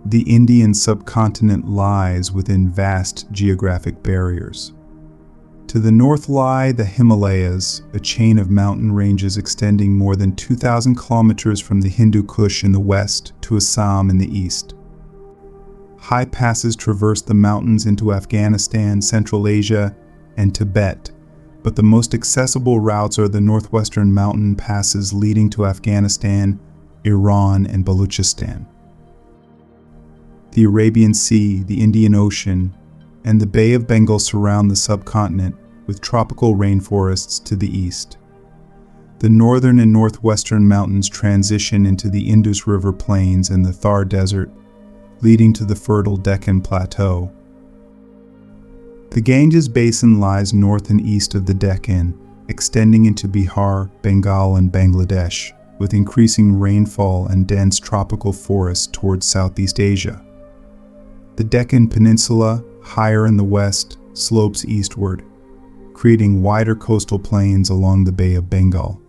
The Indian subcontinent lies within vast geographic barriers. To the north lie the Himalayas, a chain of mountain ranges extending more than 2,000 kilometers from the Hindu Kush in the west to Assam in the east. High passes traverse the mountains into Afghanistan, Central Asia, and Tibet, but the most accessible routes are the northwestern mountain passes leading to Afghanistan, Iran, and Balochistan. The Arabian Sea, the Indian Ocean, and the Bay of Bengal surround the subcontinent, with tropical rainforests to the east. The northern and northwestern mountains transition into the Indus River plains and the Thar Desert, leading to the fertile Deccan Plateau. The Ganges Basin lies north and east of the Deccan, extending into Bihar, Bengal, and Bangladesh, with increasing rainfall and dense tropical forests towards Southeast Asia. The Deccan Peninsula, higher in the west, slopes eastward, creating wider coastal plains along the Bay of Bengal.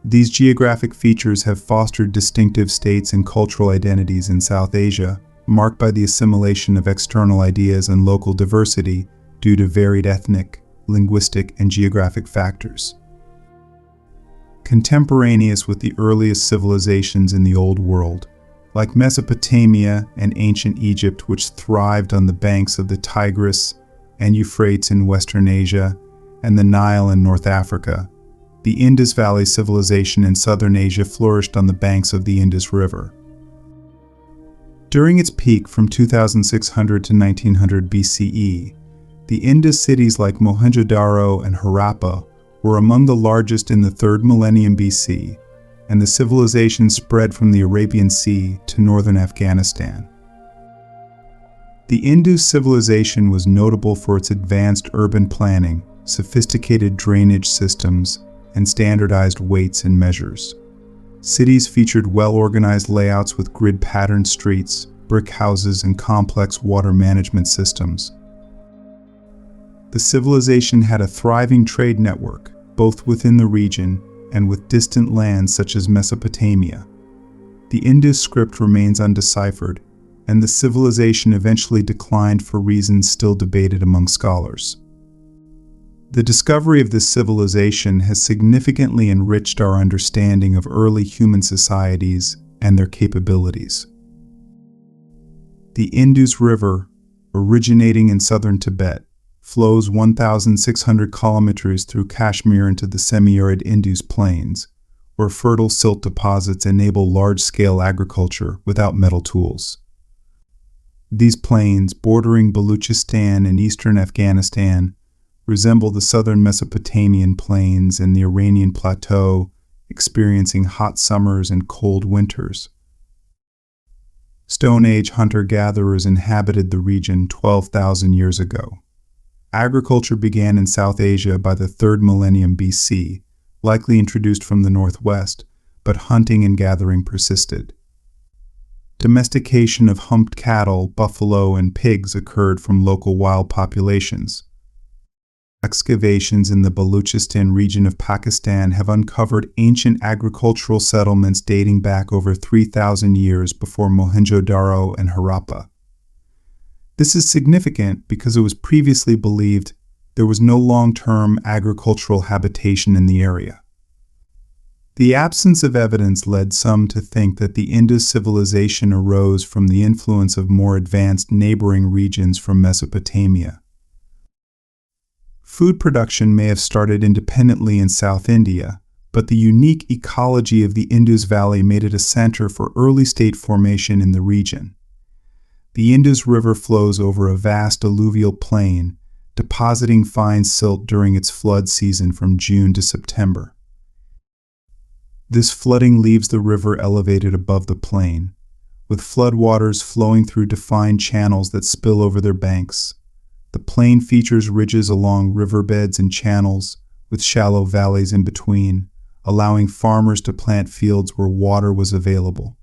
These geographic features have fostered distinctive states and cultural identities in South Asia, marked by the assimilation of external ideas and local diversity due to varied ethnic, linguistic, and geographic factors. Contemporaneous with the earliest civilizations in the Old World, like Mesopotamia and ancient Egypt, which thrived on the banks of the Tigris and Euphrates in Western Asia and the Nile in North Africa, the Indus Valley Civilization in Southern Asia flourished on the banks of the Indus River. During its peak from 2600 to 1900 BCE, the Indus cities like Mohenjo-Daro and Harappa were among the largest in the 3rd millennium BC, and the civilization spread from the Arabian Sea to northern Afghanistan. The Indus civilization was notable for its advanced urban planning, sophisticated drainage systems, and standardized weights and measures. Cities featured well-organized layouts with grid-patterned streets, brick houses, and complex water management systems. The civilization had a thriving trade network, both within the region and with distant lands such as Mesopotamia. The Indus script remains undeciphered, and the civilization eventually declined for reasons still debated among scholars. The discovery of this civilization has significantly enriched our understanding of early human societies and their capabilities. The Indus River, originating in southern Tibet, flows 1,600 kilometers through Kashmir into the semi-arid Indus plains, where fertile silt deposits enable large-scale agriculture without metal tools. These plains, bordering Balochistan and eastern Afghanistan, resemble the southern Mesopotamian plains and the Iranian plateau, experiencing hot summers and cold winters. Stone Age hunter-gatherers inhabited the region 12,000 years ago. Agriculture began in South Asia by the 3rd millennium BC, likely introduced from the northwest, but hunting and gathering persisted. Domestication of humped cattle, buffalo, and pigs occurred from local wild populations. Excavations in the Balochistan region of Pakistan have uncovered ancient agricultural settlements dating back over 3,000 years before Mohenjo-Daro and Harappa. This is significant because it was previously believed there was no long-term agricultural habitation in the area. The absence of evidence led some to think that the Indus civilization arose from the influence of more advanced neighboring regions from Mesopotamia. Food production may have started independently in South India, but the unique ecology of the Indus Valley made it a center for early state formation in the region. The Indus River flows over a vast alluvial plain, depositing fine silt during its flood season from June to September. This flooding leaves the river elevated above the plain, with floodwaters flowing through defined channels that spill over their banks. The plain features ridges along riverbeds and channels, with shallow valleys in between, allowing farmers to plant fields where water was available.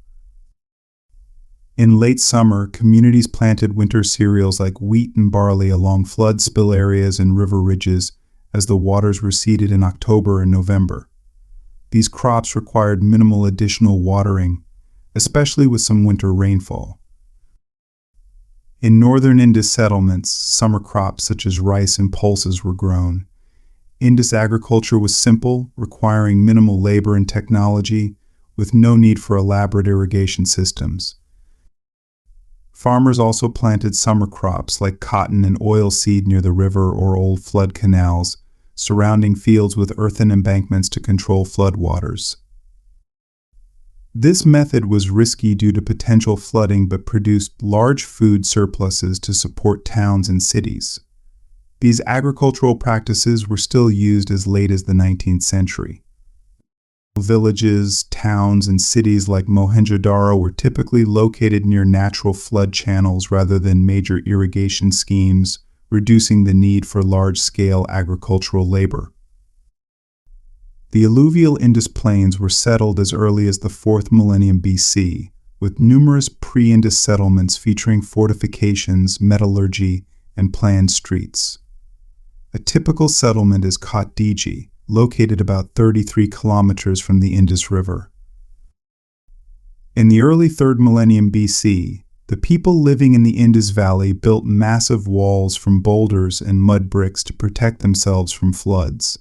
In late summer, communities planted winter cereals like wheat and barley along flood spill areas and river ridges as the waters receded in October and November. These crops required minimal additional watering, especially with some winter rainfall. In northern Indus settlements, summer crops such as rice and pulses were grown. Indus agriculture was simple, requiring minimal labor and technology, with no need for elaborate irrigation systems. Farmers also planted summer crops like cotton and oilseed near the river or old flood canals, surrounding fields with earthen embankments to control floodwaters. This method was risky due to potential flooding but produced large food surpluses to support towns and cities. These agricultural practices were still used as late as the 19th century. Villages, towns, and cities like Mohenjo-Daro were typically located near natural flood channels rather than major irrigation schemes, reducing the need for large-scale agricultural labor. The alluvial Indus plains were settled as early as the 4th millennium BC, with numerous pre-Indus settlements featuring fortifications, metallurgy, and planned streets. A typical settlement is Kotdiji, located about 33 kilometers from the Indus River. In the early 3rd millennium BC, the people living in the Indus Valley built massive walls from boulders and mud bricks to protect themselves from floods.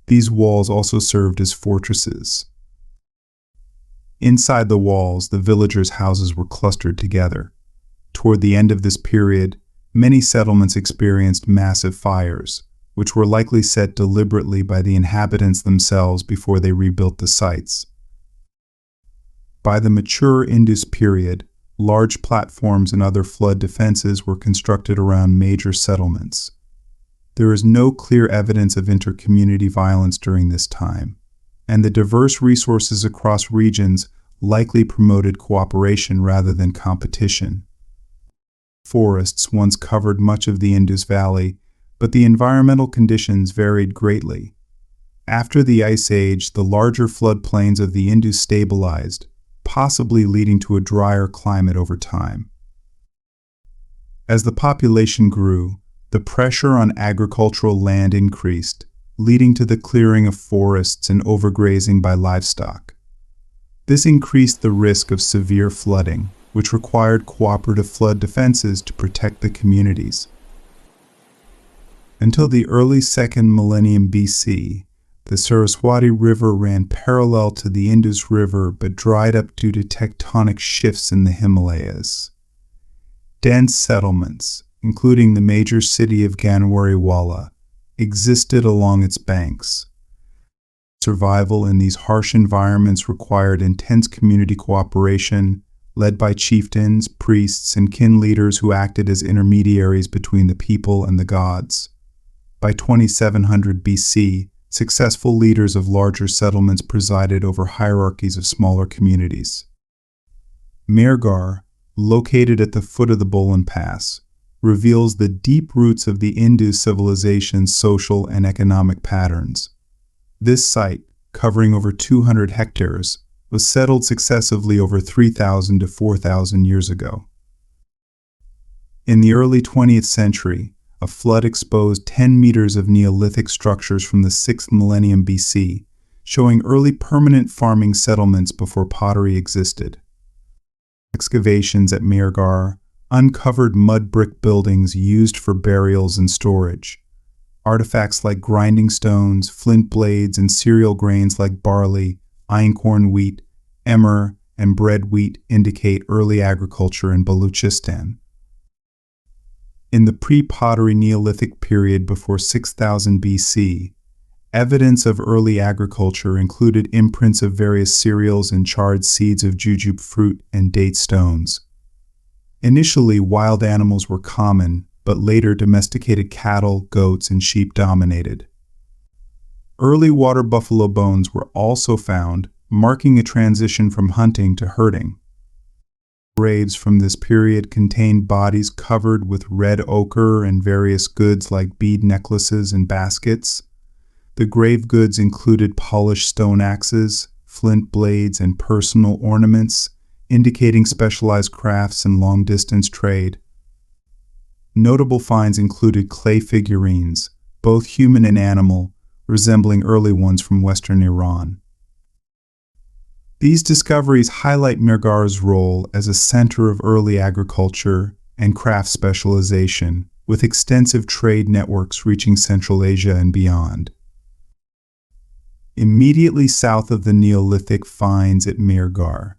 These walls also served as fortresses. Inside the walls, the villagers' houses were clustered together. Toward the end of this period, many settlements experienced massive fires, which were likely set deliberately by the inhabitants themselves before they rebuilt the sites. By the mature Indus period, large platforms and other flood defenses were constructed around major settlements. There is no clear evidence of inter-community violence during this time, and the diverse resources across regions likely promoted cooperation rather than competition. Forests once covered much of the Indus Valley, but the environmental conditions varied greatly. After the Ice Age, the larger floodplains of the Indus stabilized, possibly leading to a drier climate over time. As the population grew, the pressure on agricultural land increased, leading to the clearing of forests and overgrazing by livestock. This increased the risk of severe flooding, which required cooperative flood defenses to protect the communities. Until the early 2nd millennium BC, the Saraswati River ran parallel to the Indus River but dried up due to tectonic shifts in the Himalayas. Dense settlements, including the major city of Ganwariwala, existed along its banks. Survival in these harsh environments required intense community cooperation, led by chieftains, priests, and kin leaders who acted as intermediaries between the people and the gods. By 2700 BC, successful leaders of larger settlements presided over hierarchies of smaller communities. Mehrgarh, located at the foot of the Bolan Pass, reveals the deep roots of the Indus civilization's social and economic patterns. This site, covering over 200 hectares, was settled successively over 3,000 to 4,000 years ago. In the early 20th century, a flood exposed 10 meters of Neolithic structures from the 6th millennium BC, showing early permanent farming settlements before pottery existed. Excavations at Mehrgarh uncovered mud brick buildings used for burials and storage. Artifacts like grinding stones, flint blades, and cereal grains like barley, einkorn wheat, emmer, and bread wheat indicate early agriculture in Baluchistan. In the pre-pottery Neolithic period before 6000 BC, evidence of early agriculture included imprints of various cereals and charred seeds of jujube fruit and date stones. Initially, wild animals were common, but later domesticated cattle, goats, and sheep dominated. Early water buffalo bones were also found, marking a transition from hunting to herding. Graves from this period contained bodies covered with red ochre and various goods like bead necklaces and baskets. The grave goods included polished stone axes, flint blades, and personal ornaments, indicating specialized crafts and long-distance trade. Notable finds included clay figurines, both human and animal, resembling early ones from western Iran. These discoveries highlight Mehrgarh's role as a center of early agriculture and craft specialization, with extensive trade networks reaching Central Asia and beyond. Immediately south of the Neolithic finds at Mehrgarh,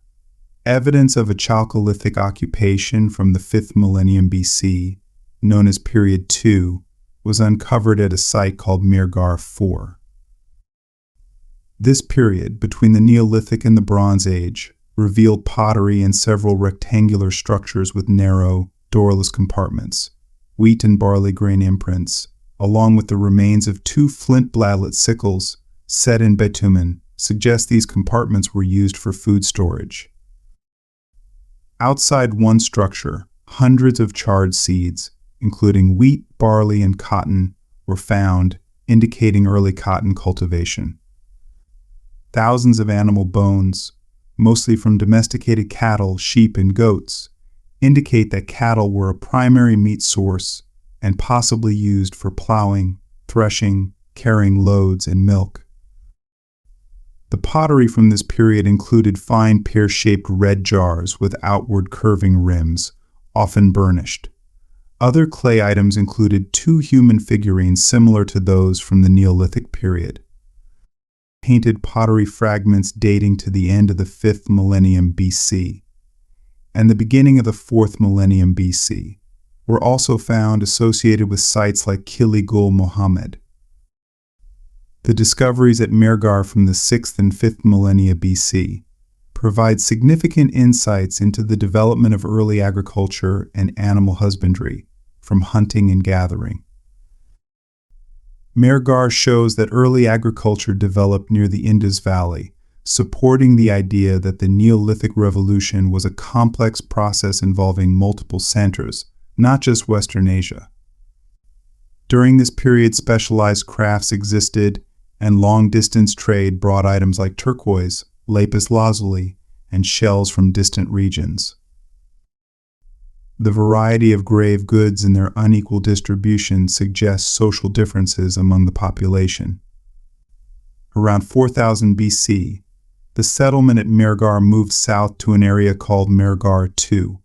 evidence of a Chalcolithic occupation from the 5th millennium BC, known as Period 2, was uncovered at a site called Mehrgarh 4. This period, between the Neolithic and the Bronze Age, revealed pottery and several rectangular structures with narrow, doorless compartments, wheat and barley grain imprints, along with the remains of 2 flint bladlet sickles set in bitumen, suggest these compartments were used for food storage. Outside one structure, hundreds of charred seeds, including wheat, barley, and cotton, were found, indicating early cotton cultivation. Thousands of animal bones, mostly from domesticated cattle, sheep, and goats, indicate that cattle were a primary meat source and possibly used for plowing, threshing, carrying loads, and milk. The pottery from this period included fine pear-shaped red jars with outward curving rims, often burnished. Other clay items included 2 human figurines similar to those from the Neolithic period. Painted pottery fragments dating to the end of the 5th millennium BC and the beginning of the 4th millennium BC were also found associated with sites like Kiligul Mohammed. The discoveries at Mehrgarh from the 6th and 5th millennia BC provide significant insights into the development of early agriculture and animal husbandry, from hunting and gathering. Mehrgarh shows that early agriculture developed near the Indus Valley, supporting the idea that the Neolithic Revolution was a complex process involving multiple centers, not just Western Asia. During this period, specialized crafts existed, and long-distance trade brought items like turquoise, lapis lazuli, and shells from distant regions. The variety of grave goods and their unequal distribution suggests social differences among the population. Around 4000 BC, the settlement at Mehrgarh moved south to an area called Mehrgarh II.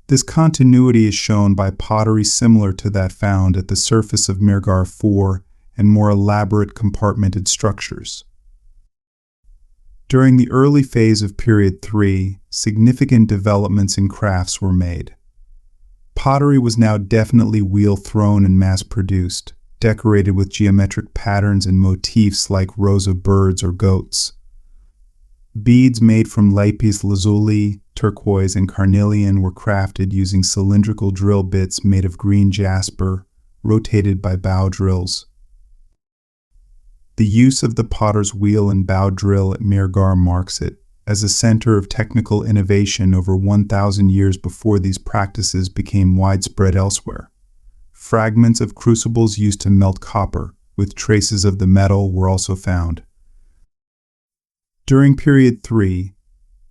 This continuity is shown by pottery similar to that found at the surface of Mehrgarh IV and more elaborate compartmented structures. During the early phase of Period 3, significant developments in crafts were made. Pottery was now definitely wheel-thrown and mass-produced, decorated with geometric patterns and motifs like rows of birds or goats. Beads made from lapis lazuli, turquoise, and carnelian were crafted using cylindrical drill bits made of green jasper, rotated by bow drills. The use of the potter's wheel and bow drill at Mehrgarh marks it as a center of technical innovation over 1,000 years before these practices became widespread elsewhere. Fragments of crucibles used to melt copper, with traces of the metal, were also found. During Period 3,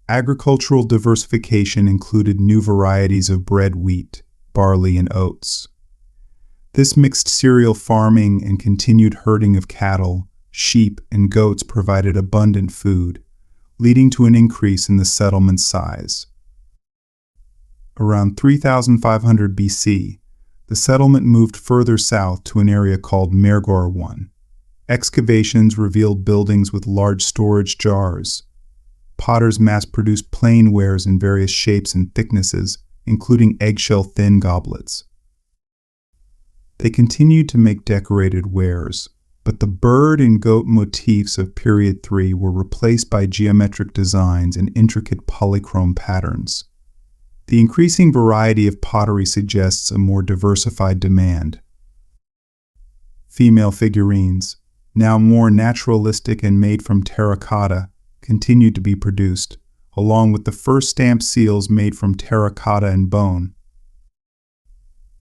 agricultural diversification included new varieties of bred wheat, barley, and oats. This mixed cereal farming and continued herding of cattle, sheep, and goats provided abundant food, leading to an increase in the settlement's size. Around 3500 BC, the settlement moved further south to an area called Mehrgarh I. Excavations revealed buildings with large storage jars. Potters mass-produced plain wares in various shapes and thicknesses, including eggshell-thin goblets. They continued to make decorated wares, but the bird and goat motifs of Period 3 were replaced by geometric designs and intricate polychrome patterns. The increasing variety of pottery suggests a more diversified demand. Female figurines, now more naturalistic and made from terracotta, continued to be produced, along with the first stamp seals made from terracotta and bone.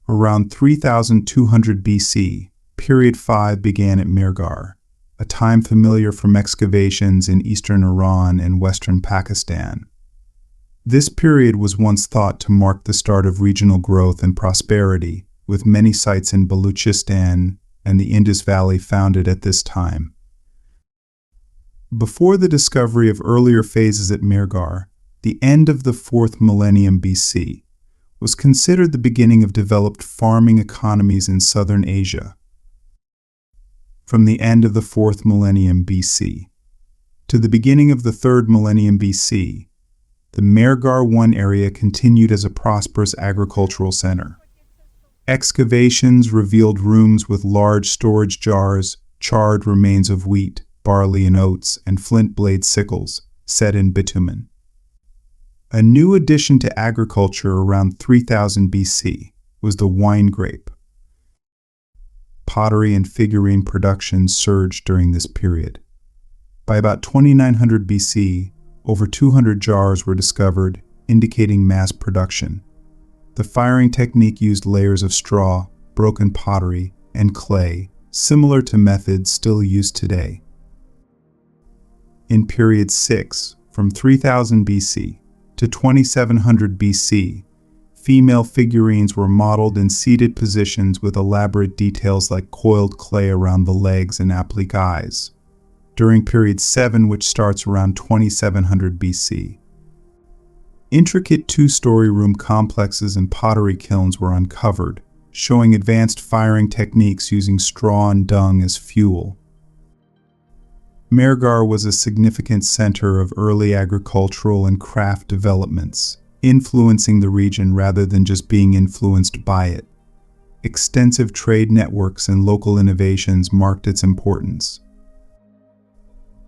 Around 3200 BC, Period 5 began at Mehrgarh, a time familiar from excavations in eastern Iran and western Pakistan. This period was once thought to mark the start of regional growth and prosperity, with many sites in Baluchistan and the Indus Valley founded at this time. Before the discovery of earlier phases at Mehrgarh, the end of the 4th millennium BC was considered the beginning of developed farming economies in southern Asia. From the end of the 4th millennium BC to the beginning of the 3rd millennium BC, the Mehrgarh I area continued as a prosperous agricultural center. Excavations revealed rooms with large storage jars, charred remains of wheat, barley and oats, and flint blade sickles set in bitumen. A new addition to agriculture around 3000 BC was the wine grape. Pottery and figurine production surged during this period. By about 2900 BC, over 200 jars were discovered, indicating mass production. The firing technique used layers of straw, broken pottery, and clay, similar to methods still used today. In period 6, from 3000 BC to 2700 BC, female figurines were modeled in seated positions with elaborate details like coiled clay around the legs and applique eyes. During period 7, which starts around 2700 BC, intricate two-story room complexes and pottery kilns were uncovered, showing advanced firing techniques using straw and dung as fuel. Mehrgarh was a significant center of early agricultural and craft developments, influencing the region rather than just being influenced by it. Extensive trade networks and local innovations marked its importance.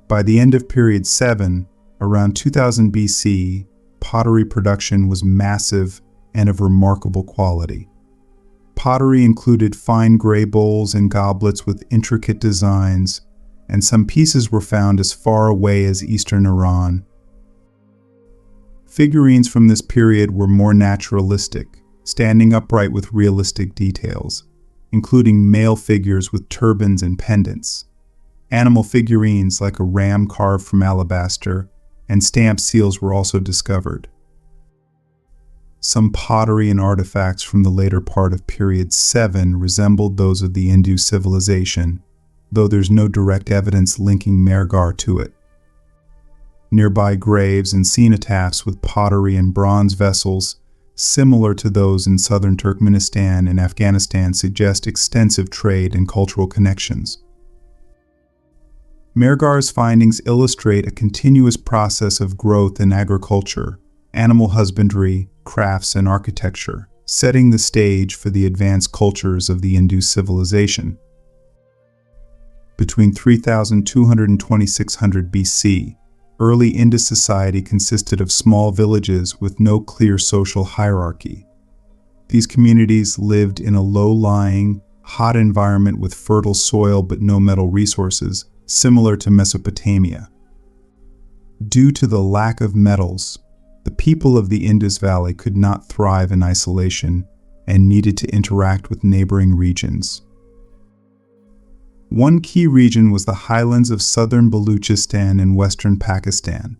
By the end of period 7, around 2000 BC, pottery production was massive and of remarkable quality. Pottery included fine gray bowls and goblets with intricate designs, and some pieces were found as far away as eastern Iran. Figurines from this period were more naturalistic, standing upright with realistic details, including male figures with turbans and pendants. Animal figurines like a ram carved from alabaster and stamped seals were also discovered. Some pottery and artifacts from the later part of period 7 resembled those of the Indus civilization, though there's no direct evidence linking Mehrgarh to it. Nearby graves and cenotaphs with pottery and bronze vessels, similar to those in southern Turkmenistan and Afghanistan, suggest extensive trade and cultural connections. Mehrgarh's findings illustrate a continuous process of growth in agriculture, animal husbandry, crafts, and architecture, setting the stage for the advanced cultures of the Indus civilization. Between 3200 and 2600 BC, early Indus society consisted of small villages with no clear social hierarchy. These communities lived in a low-lying, hot environment with fertile soil but no metal resources, similar to Mesopotamia. Due to the lack of metals, the people of the Indus Valley could not thrive in isolation and needed to interact with neighboring regions. One key region was the highlands of southern Baluchistan and western Pakistan.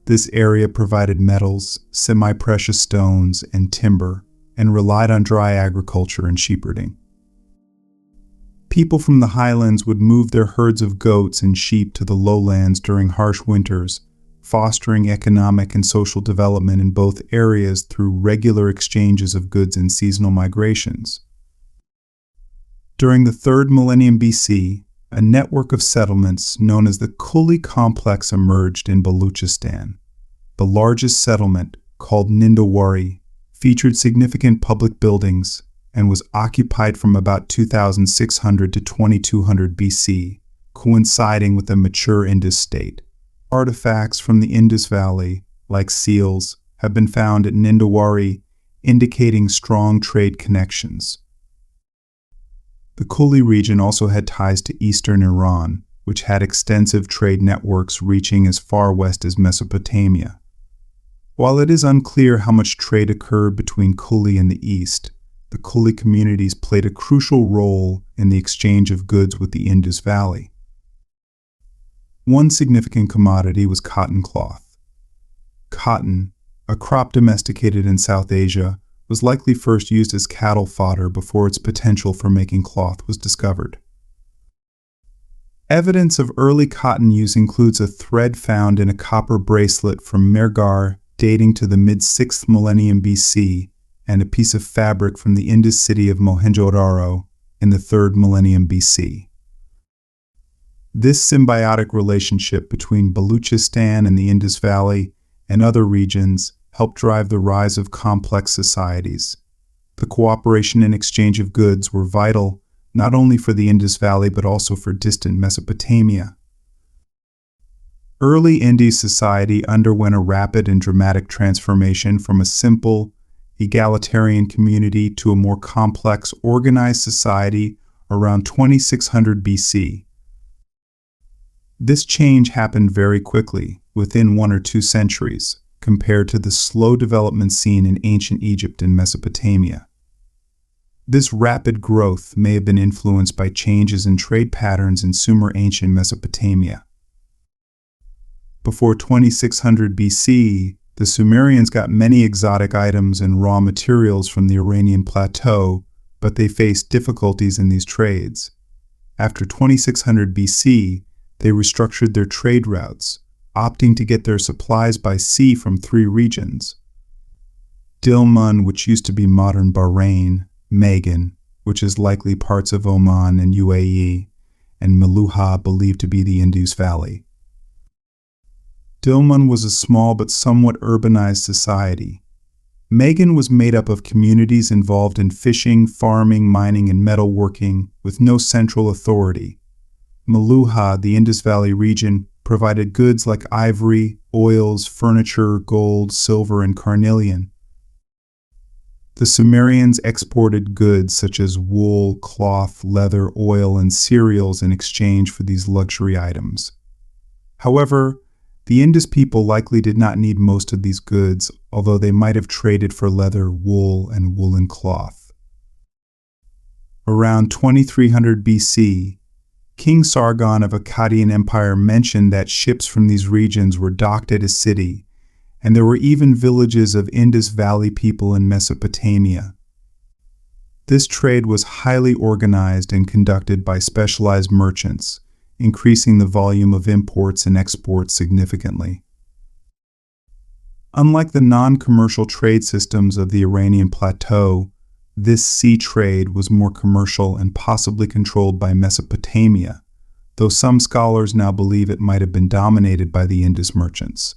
This area provided metals, semi-precious stones, and timber, and relied on dry agriculture and shepherding. People from the highlands would move their herds of goats and sheep to the lowlands during harsh winters, fostering economic and social development in both areas through regular exchanges of goods and seasonal migrations. During the 3rd millennium BC, a network of settlements known as the Kuli complex emerged in Baluchistan. The largest settlement, called Nindawari, featured significant public buildings and was occupied from about 2600 to 2200 BC, coinciding with a mature Indus state. Artifacts from the Indus Valley, like seals, have been found at Nindawari, indicating strong trade connections. The Kuli region also had ties to eastern Iran, which had extensive trade networks reaching as far west as Mesopotamia. While it is unclear how much trade occurred between Kuli and the east, the Kuli communities played a crucial role in the exchange of goods with the Indus Valley. One significant commodity was cotton cloth. Cotton, a crop domesticated in South Asia, was likely first used as cattle fodder before its potential for making cloth was discovered. Evidence of early cotton use includes a thread found in a copper bracelet from Mehrgarh dating to the mid-6th millennium BC and a piece of fabric from the Indus city of Mohenjo-Daro in the 3rd millennium BC. This symbiotic relationship between Baluchistan and the Indus Valley and other regions helped drive the rise of complex societies. The cooperation and exchange of goods were vital not only for the Indus Valley but also for distant Mesopotamia. Early Indus society underwent a rapid and dramatic transformation from a simple, egalitarian community to a more complex, organized society around 2600 BC. This change happened very quickly, within 1 or 2 centuries, compared to the slow development seen in ancient Egypt and Mesopotamia. This rapid growth may have been influenced by changes in trade patterns in Sumer ancient Mesopotamia. Before 2600 BC, the Sumerians got many exotic items and raw materials from the Iranian plateau, but they faced difficulties in these trades. After 2600 BC, they restructured their trade routes, opting to get their supplies by sea from 3 regions: Dilmun, which used to be modern Bahrain, Mehrgarh, which is likely parts of Oman and UAE, and Meluha, believed to be the Indus Valley. Dilmun was a small but somewhat urbanized society. Mehrgarh was made up of communities involved in fishing, farming, mining, and metalworking, with no central authority. Meluha, the Indus Valley region, provided goods like ivory, oils, furniture, gold, silver, and carnelian. The Sumerians exported goods such as wool, cloth, leather, oil, and cereals in exchange for these luxury items. However, the Indus people likely did not need most of these goods, although they might have traded for leather, wool, and woolen cloth. Around 2300 BC, King Sargon of Akkadian Empire mentioned that ships from these regions were docked at his city, and there were even villages of Indus Valley people in Mesopotamia. This trade was highly organized and conducted by specialized merchants, increasing the volume of imports and exports significantly. Unlike the non-commercial trade systems of the Iranian plateau, this sea trade was more commercial and possibly controlled by Mesopotamia, though some scholars now believe it might have been dominated by the Indus merchants.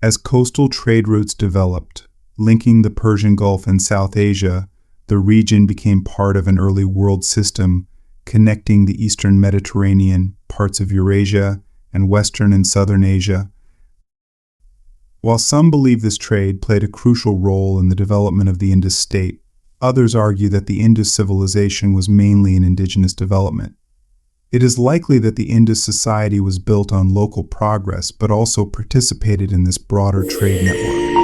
As coastal trade routes developed, linking the Persian Gulf and South Asia, the region became part of an early world system connecting the eastern Mediterranean, parts of Eurasia, and western and southern Asia. While some believe this trade played a crucial role in the development of the Indus state, others argue that the Indus civilization was mainly an indigenous development. It is likely that the Indus society was built on local progress but also participated in this broader trade network.